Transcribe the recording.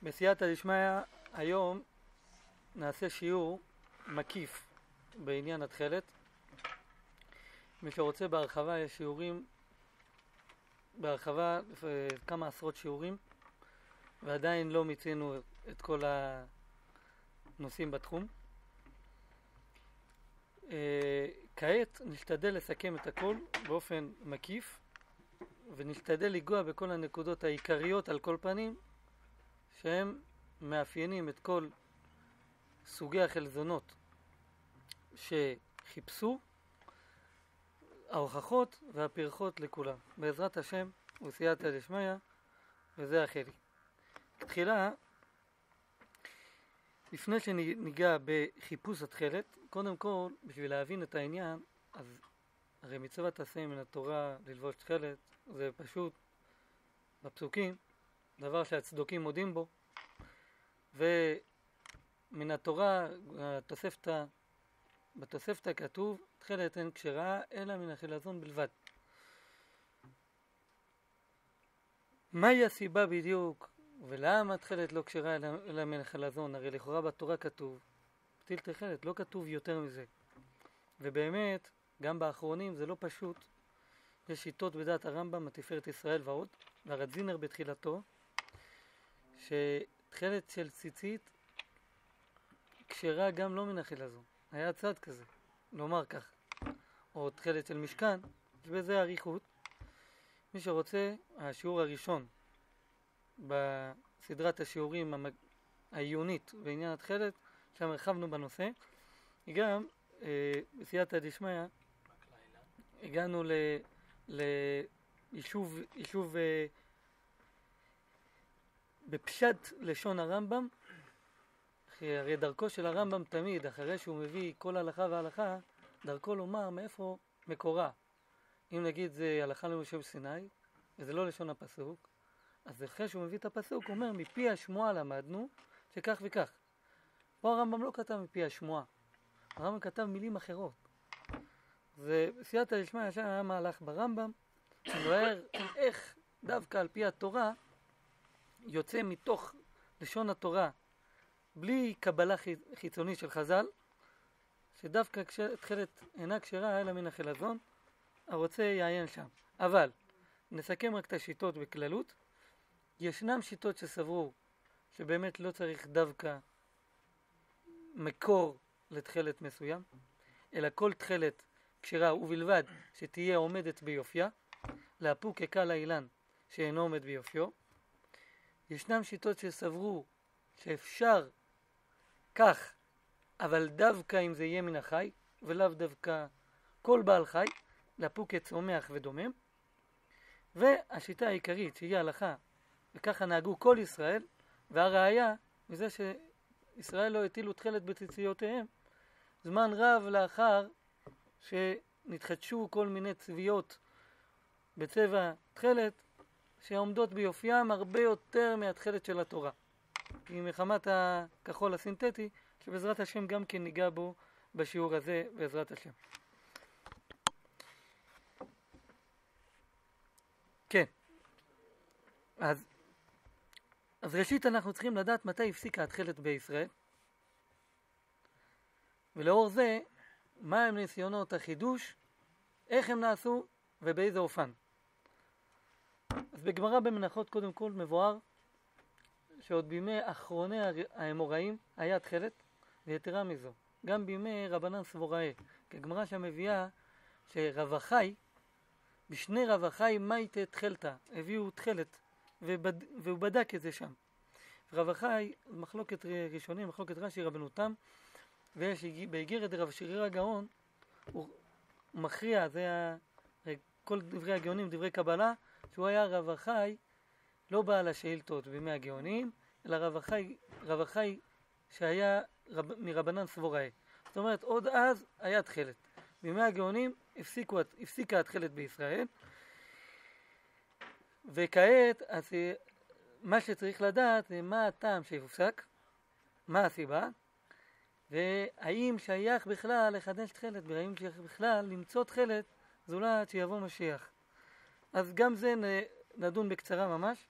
בסייעתא דשמיא היום נעשה שיעור מקיף בעניין התכלת. מי שרוצה בהרחבה, יש שיעורים בהרחבה, כמה עשרות שיעורים, ועדיין לא מיצינו את כל הנושאים בתחום. כעת נשתדל לסכם את הכל באופן מקיף, ונשתדל לגוע בכל הנקודות העיקריות על כל פנים, שהם מאפיינים את כל סוגי החלזונות שחיפשו, ההוכחות והפרחות לכולם. בעזרת השם וסייעתא דשמיא, וזה החלק. תחילה, לפני שניגע בחיפוש התכלת, קודם כל, בשביל להבין את העניין, אז הרי מצוות עשה מן התורה ללבוש תכלת, זה פשוט בפסוקים, דבר שהצדוקים מודים בו, ומן התורה, בתוספתא כתוב, תכלת אין כשרה, אלא מן החילזון בלבד. מהי הסיבה בדיוק, ולמה תכלת לא כשרה אלא מן החילזון? הרי לכאורה בתורה כתוב, פתיל תכלת, לא כתוב יותר מזה. ובאמת, גם באחרונים זה לא פשוט. יש שיטות בדעת הרמב"ם, התפארת ישראל ועוד, והרדזינר בתחילתו, שתכלת של ציצית כשרה גם לא מן החילזון. היה צד כזה, לומר כך. או תכלת של משכן, יש בזה אריכות. מי שרוצה, השיעור הראשון בסדרת השיעורים העיונית בעניין התכלת, שם הרחבנו בנושא. גם בסייעתא דשמיא הגענו ליישוב בפשט לשון הרמב"ם. הרי דרכו של הרמב"ם תמיד, אחרי שהוא מביא כל הלכה והלכה, דרכו לומר מאיפה מקורה. אם נגיד זה הלכה למשה בסיני, וזה לא לשון הפסוק, אז אחרי שהוא מביא את הפסוק, הוא אומר, מפי השמועה למדנו שכך וכך. פה הרמב"ם לא כתב מפי השמועה, הרמב"ם כתב מילים אחרות. ובסייעתא דשמיא שם היה מהלך ברמב"ם, שמבאר איך דווקא על פי התורה יוצא מתוך לשון התורה, בלי קבלה חיצונית של חז"ל, שדווקא תכלת אינה כשרה אלא מן החילזון, הרוצה יעיין שם. אבל נסכם רק את השיטות בכללות. ישנם שיטות שסברו שבאמת לא צריך דווקא מקור לתכלת מסוים, אלא כל תכלת כשרה ובלבד שתהיה עומדת ביופייה, לאפוק כקל האילן שאינו עומד ביופיו. ישנם שיטות שסברו שאפשר כך, אבל דווקא אם זה יהיה מן החי, ולאו דווקא כל בעל חי, לאפוק כצומח ודומם. והשיטה העיקרית שהיא ההלכה, וככה נהגו כל ישראל, והראיה מזה שישראל לא הטילו תכלת בציציותיהם, זמן רב לאחר שנתחדשו כל מיני צביות בצבע תכלת, שעומדות ביופיים הרבה יותר מהתכלת של התורה. היא מחמת הכחול הסינתטי, שבעזרת השם גם כן ניגע בו בשיעור הזה, בעזרת השם. כן. אז ראשית אנחנו צריכים לדעת מתי הפסיקה התכלת בישראל, ולאור זה, מה הם ניסיונות החידוש, איך הם נעשו ובאיזה אופן. אז בגמרא במנחות קודם כל מבואר, שעוד בימי אחרוני האמוראים היה תכלת, ויתרה מזו, גם בימי רבנן סבוראי, כגמרא שמביאה שרב אחי, בשני רב אחי מייטה תכלתא, הביאו תכלת, והוא בדק את זה שם. רב אחי, מחלוקת ראשונים, מחלוקת רש"י רבנותם, ויש באיגרת רב שרירא גאון, הוא מכריע, זה כל דברי הגאונים, דברי קבלה, שהוא היה רב אחי, לא בעל השאילתות בימי הגאונים, אלא רב אחי שהיה מרבנן סבוראי. זאת אומרת, עוד אז היה תכלת. בימי הגאונים הפסיקה התכלת בישראל, וכעת אז מה שצריך לדעת זה מה הטעם שהופסק, מה הסיבה, והאם שייך בכלל לחדש תכלת, והאם שייך בכלל למצוא תכלת זולת שיבוא משיח. אז גם זה נדון בקצרה ממש.